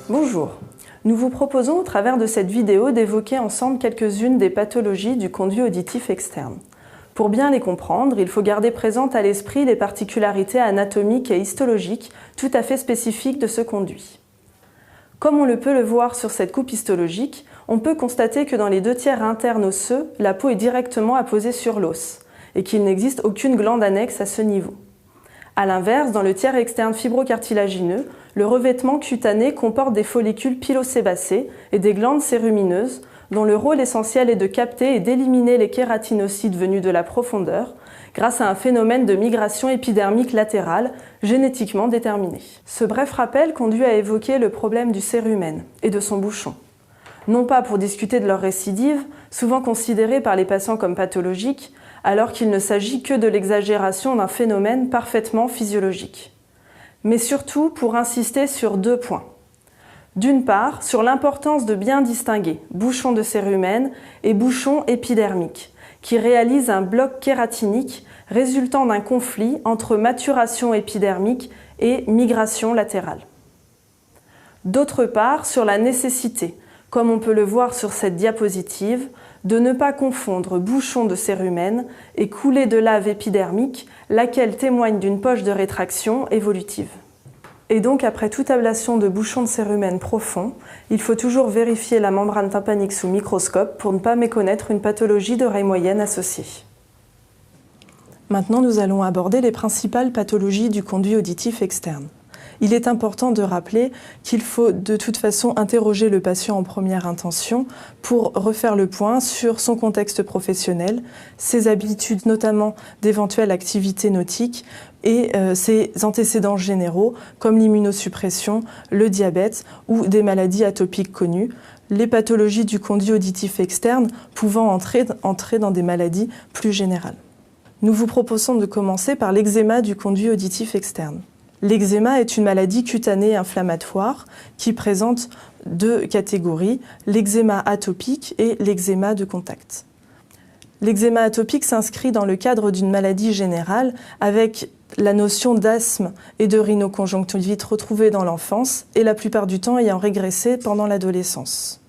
Bonjour, nous vous proposons au travers de cette vidéo d'évoquer ensemble quelques-unes des pathologies du conduit auditif externe. Pour bien les comprendre, il faut garder présente à l'esprit les particularités anatomiques et histologiques tout à fait spécifiques de ce conduit. Comme on peut le voir sur cette coupe histologique, on peut constater que dans les 2 tiers internes osseux, la peau est directement apposée sur l'os et qu'il n'existe aucune glande annexe à ce niveau. A l'inverse, dans le tiers externe fibrocartilagineux, le revêtement cutané comporte des follicules pilosébacés et des glandes cérumineuses dont le rôle essentiel est de capter et d'éliminer les kératinocytes venus de la profondeur grâce à un phénomène de migration épidermique latérale génétiquement déterminé. Ce bref rappel conduit à évoquer le problème du cérumen et de son bouchon. Non pas pour discuter de leur récidive, souvent considérée par les patients comme pathologique, alors qu'il ne s'agit que de l'exagération d'un phénomène parfaitement physiologique. Mais surtout pour insister sur 2 points. D'une part, sur l'importance de bien distinguer bouchon de cérumen et bouchon épidermique, qui réalise un bloc kératinique résultant d'un conflit entre maturation épidermique et migration latérale. D'autre part, sur la nécessité, comme on peut le voir sur cette diapositive, de ne pas confondre bouchon de cérumen et coulée de lave épidermique, laquelle témoigne d'une poche de rétraction évolutive. Et donc, après toute ablation de bouchon de cérumen profond, il faut toujours vérifier la membrane tympanique sous microscope pour ne pas méconnaître une pathologie d'oreille moyenne associée. Maintenant, nous allons aborder les principales pathologies du conduit auditif externe. Il est important de rappeler qu'il faut de toute façon interroger le patient en première intention pour refaire le point sur son contexte professionnel, ses habitudes, notamment d'éventuelles activités nautiques, et ses antécédents généraux comme l'immunosuppression, le diabète ou des maladies atopiques connues, les pathologies du conduit auditif externe pouvant entrer dans des maladies plus générales. Nous vous proposons de commencer par l'eczéma du conduit auditif externe. L'eczéma est une maladie cutanée inflammatoire qui présente 2 catégories, l'eczéma atopique et l'eczéma de contact. L'eczéma atopique s'inscrit dans le cadre d'une maladie générale avec la notion d'asthme et de rhinoconjonctivite retrouvée dans l'enfance et la plupart du temps ayant régressé pendant l'adolescence.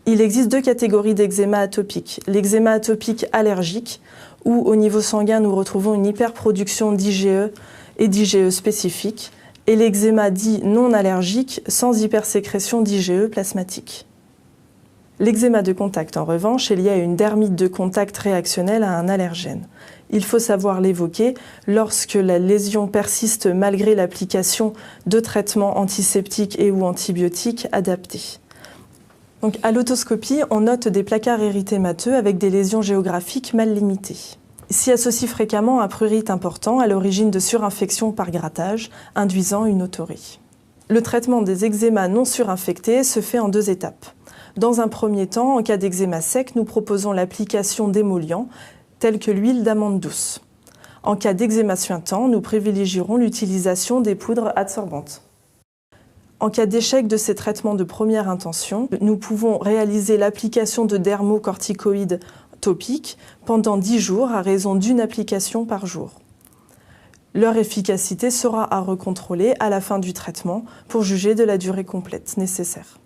Il existe 2 catégories d'eczéma atopique. L'eczéma atopique allergique, où au niveau sanguin nous retrouvons une hyperproduction d'IgE et d'IgE spécifiques, et l'eczéma dit non allergique sans hypersécrétion d'IgE plasmatique. L'eczéma de contact, en revanche, est lié à une dermite de contact réactionnelle à un allergène. Il faut savoir l'évoquer lorsque la lésion persiste malgré l'application de traitements antiseptiques et ou antibiotiques adaptés. Donc, à l'autoscopie, on note des placards érythémateux avec des lésions géographiques mal limitées. S'y associe fréquemment un prurite important à l'origine de surinfection par grattage, induisant une otorie. Le traitement des eczémas non surinfectés se fait en 2 étapes. Dans un premier temps, en cas d'eczéma sec, nous proposons l'application d'émollients, tels que l'huile d'amande douce. En cas d'eczéma suintant, nous privilégierons l'utilisation des poudres adsorbantes. En cas d'échec de ces traitements de première intention, nous pouvons réaliser l'application de dermocorticoïdes topiques pendant 10 jours à raison d'1 application par jour. Leur efficacité sera à recontrôler à la fin du traitement pour juger de la durée complète nécessaire.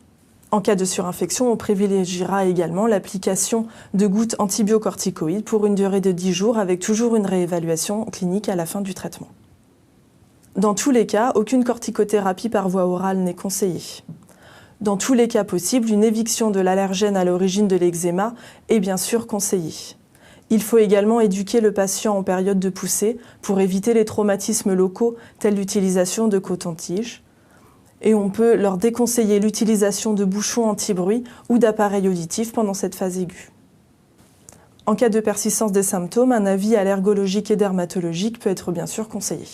En cas de surinfection, on privilégiera également l'application de gouttes antibiocorticoïdes pour une durée de 10 jours avec toujours une réévaluation clinique à la fin du traitement. Dans tous les cas, aucune corticothérapie par voie orale n'est conseillée. Dans tous les cas possibles, une éviction de l'allergène à l'origine de l'eczéma est bien sûr conseillée. Il faut également éduquer le patient en période de poussée pour éviter les traumatismes locaux tels l'utilisation de coton-tige. Et on peut leur déconseiller l'utilisation de bouchons anti-bruit ou d'appareils auditifs pendant cette phase aiguë. En cas de persistance des symptômes, un avis allergologique et dermatologique peut être bien sûr conseillé.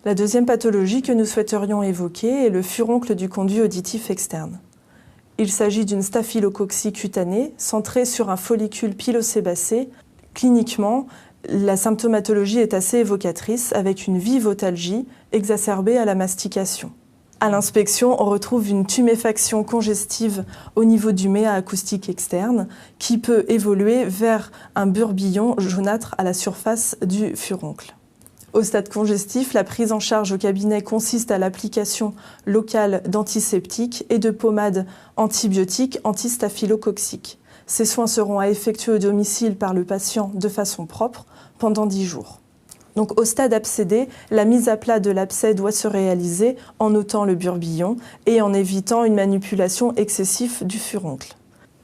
La deuxième pathologie que nous souhaiterions évoquer est le furoncle du conduit auditif externe. Il s'agit d'une staphylococcie cutanée centrée sur un follicule pilosébacé. Cliniquement, la symptomatologie est assez évocatrice avec une vive otalgie exacerbée à la mastication. À l'inspection, on retrouve une tuméfaction congestive au niveau du méa acoustique externe qui peut évoluer vers un burbillon jaunâtre à la surface du furoncle. Au stade congestif, la prise en charge au cabinet consiste à l'application locale d'antiseptiques et de pommades antibiotiques antistaphylococciques. Ces soins seront à effectuer au domicile par le patient de façon propre pendant 10 jours. Donc, au stade abcédé, la mise à plat de l'abcès doit se réaliser en ôtant le burbillon et en évitant une manipulation excessive du furoncle.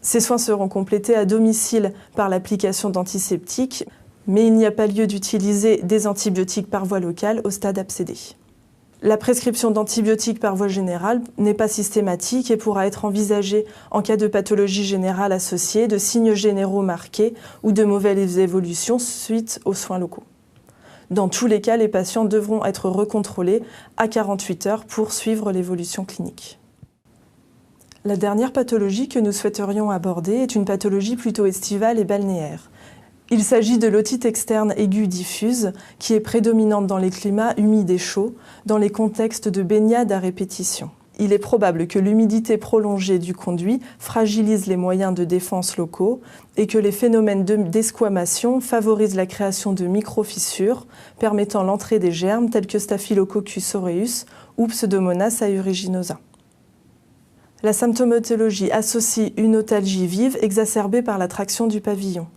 Ces soins seront complétés à domicile par l'application d'antiseptiques, mais il n'y a pas lieu d'utiliser des antibiotiques par voie locale au stade abcédé. La prescription d'antibiotiques par voie générale n'est pas systématique et pourra être envisagée en cas de pathologie générale associée, de signes généraux marqués ou de mauvaises évolutions suite aux soins locaux. Dans tous les cas, les patients devront être recontrôlés à 48 heures pour suivre l'évolution clinique. La dernière pathologie que nous souhaiterions aborder est une pathologie plutôt estivale et balnéaire. Il s'agit de l'otite externe aiguë diffuse qui est prédominante dans les climats humides et chauds, dans les contextes de baignade à répétition. Il est probable que l'humidité prolongée du conduit fragilise les moyens de défense locaux et que les phénomènes d'esquamation favorisent la création de micro-fissures permettant l'entrée des germes tels que Staphylococcus aureus ou Pseudomonas aeruginosa. La symptomatologie associe une otalgie vive exacerbée par la traction du pavillon.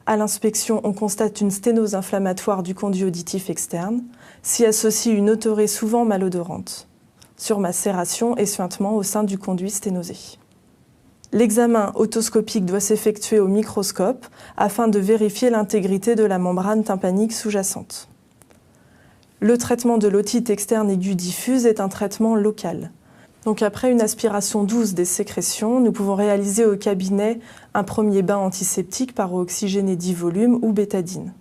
À l'inspection, on constate une sténose inflammatoire du conduit auditif externe, s'y associe une otorrhée souvent malodorante, surmacération et suintement au sein du conduit sténosé. L'examen otoscopique doit s'effectuer au microscope afin de vérifier l'intégrité de la membrane tympanique sous-jacente. Le traitement de l'otite externe aiguë diffuse est un traitement local. Donc après une aspiration douce des sécrétions, nous pouvons réaliser au cabinet un premier bain antiseptique par eau oxygénée 10 volumes ou bétadine.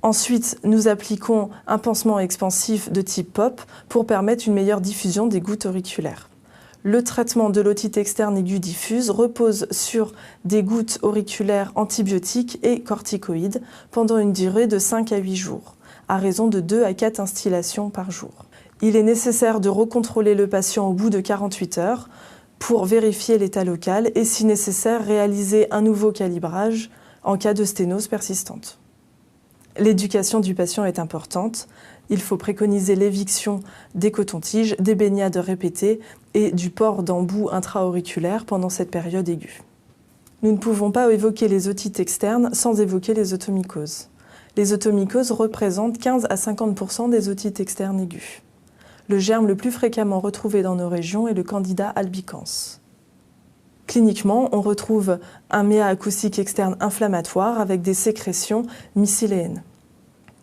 Ensuite, nous appliquons un pansement expansif de type POP pour permettre une meilleure diffusion des gouttes auriculaires. Le traitement de l'otite externe aiguë diffuse repose sur des gouttes auriculaires antibiotiques et corticoïdes pendant une durée de 5 à 8 jours, à raison de 2 à 4 instillations par jour. Il est nécessaire de recontrôler le patient au bout de 48 heures pour vérifier l'état local et, si nécessaire, réaliser un nouveau calibrage en cas de sténose persistante. L'éducation du patient est importante. Il faut préconiser l'éviction des cotons-tiges, des baignades répétées et du port d'embouts intra-auriculaires pendant cette période aiguë. Nous ne pouvons pas évoquer les otites externes sans évoquer les otomycoses. Les otomycoses représentent 15 à 50% des otites externes aiguës. Le germe le plus fréquemment retrouvé dans nos régions est le Candida albicans. Cliniquement, on retrouve un méa acoustique externe inflammatoire avec des sécrétions mycéliennes.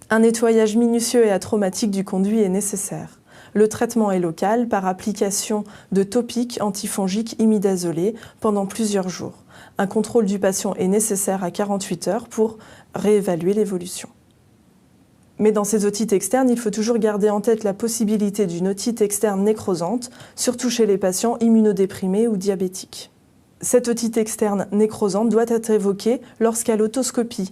Un nettoyage minutieux et atraumatique du conduit est nécessaire. Le traitement est local par application de topiques antifongiques imidazolés pendant plusieurs jours. Un contrôle du patient est nécessaire à 48 heures pour réévaluer l'évolution. Mais dans ces otites externes, il faut toujours garder en tête la possibilité d'une otite externe nécrosante, surtout chez les patients immunodéprimés ou diabétiques. Cette otite externe nécrosante doit être évoquée lorsqu'à l'autoscopie,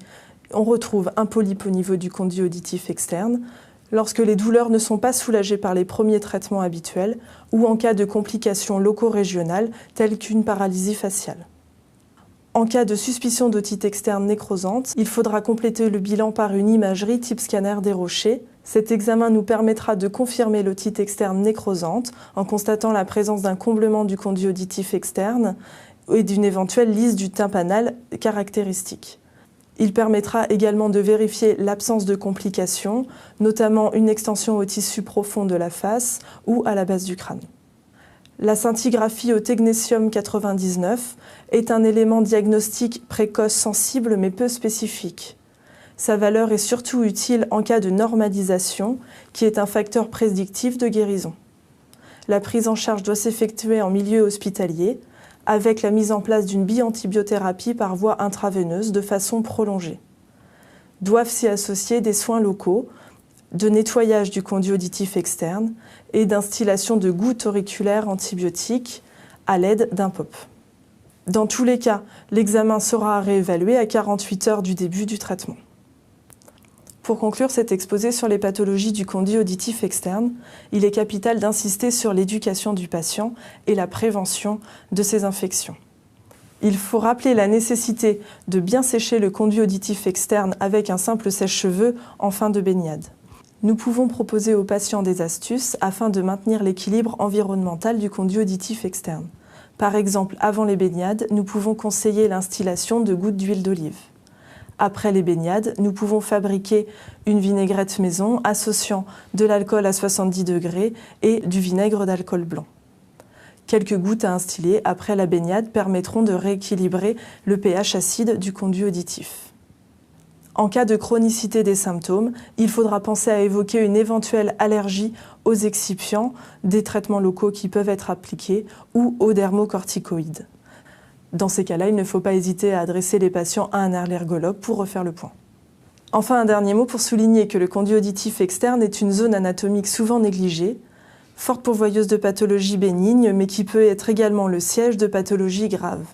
on retrouve un polype au niveau du conduit auditif externe, lorsque les douleurs ne sont pas soulagées par les premiers traitements habituels ou en cas de complications loco-régionales telles qu'une paralysie faciale. En cas de suspicion d'otite externe nécrosante, il faudra compléter le bilan par une imagerie type scanner des rochers. Cet examen nous permettra de confirmer l'otite externe nécrosante en constatant la présence d'un comblement du conduit auditif externe et d'une éventuelle lyse du tympanal caractéristique. Il permettra également de vérifier l'absence de complications, notamment une extension au tissu profond de la face ou à la base du crâne. La scintigraphie au technétium 99 est un élément diagnostique précoce sensible mais peu spécifique. Sa valeur est surtout utile en cas de normalisation, qui est un facteur prédictif de guérison. La prise en charge doit s'effectuer en milieu hospitalier, avec la mise en place d'une biantibiothérapie par voie intraveineuse de façon prolongée. Doivent s'y associer des soins locaux, de nettoyage du conduit auditif externe et d'instillation de gouttes auriculaires antibiotiques à l'aide d'un POP. Dans tous les cas, l'examen sera réévalué à 48 heures du début du traitement. Pour conclure cet exposé sur les pathologies du conduit auditif externe, il est capital d'insister sur l'éducation du patient et la prévention de ces infections. Il faut rappeler la nécessité de bien sécher le conduit auditif externe avec un simple sèche-cheveux en fin de baignade. Nous pouvons proposer aux patients des astuces afin de maintenir l'équilibre environnemental du conduit auditif externe. Par exemple, avant les baignades, nous pouvons conseiller l'instillation de gouttes d'huile d'olive. Après les baignades, nous pouvons fabriquer une vinaigrette maison associant de l'alcool à 70 degrés et du vinaigre d'alcool blanc. Quelques gouttes à instiller après la baignade permettront de rééquilibrer le pH acide du conduit auditif. En cas de chronicité des symptômes, il faudra penser à évoquer une éventuelle allergie aux excipients, des traitements locaux qui peuvent être appliqués ou aux dermocorticoïdes. Dans ces cas-là, il ne faut pas hésiter à adresser les patients à un allergologue pour refaire le point. Enfin, un dernier mot pour souligner que le conduit auditif externe est une zone anatomique souvent négligée, forte pourvoyeuse de pathologies bénignes, mais qui peut être également le siège de pathologies graves.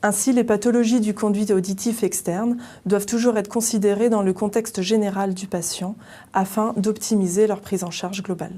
Ainsi, les pathologies du conduit auditif externe doivent toujours être considérées dans le contexte général du patient afin d'optimiser leur prise en charge globale.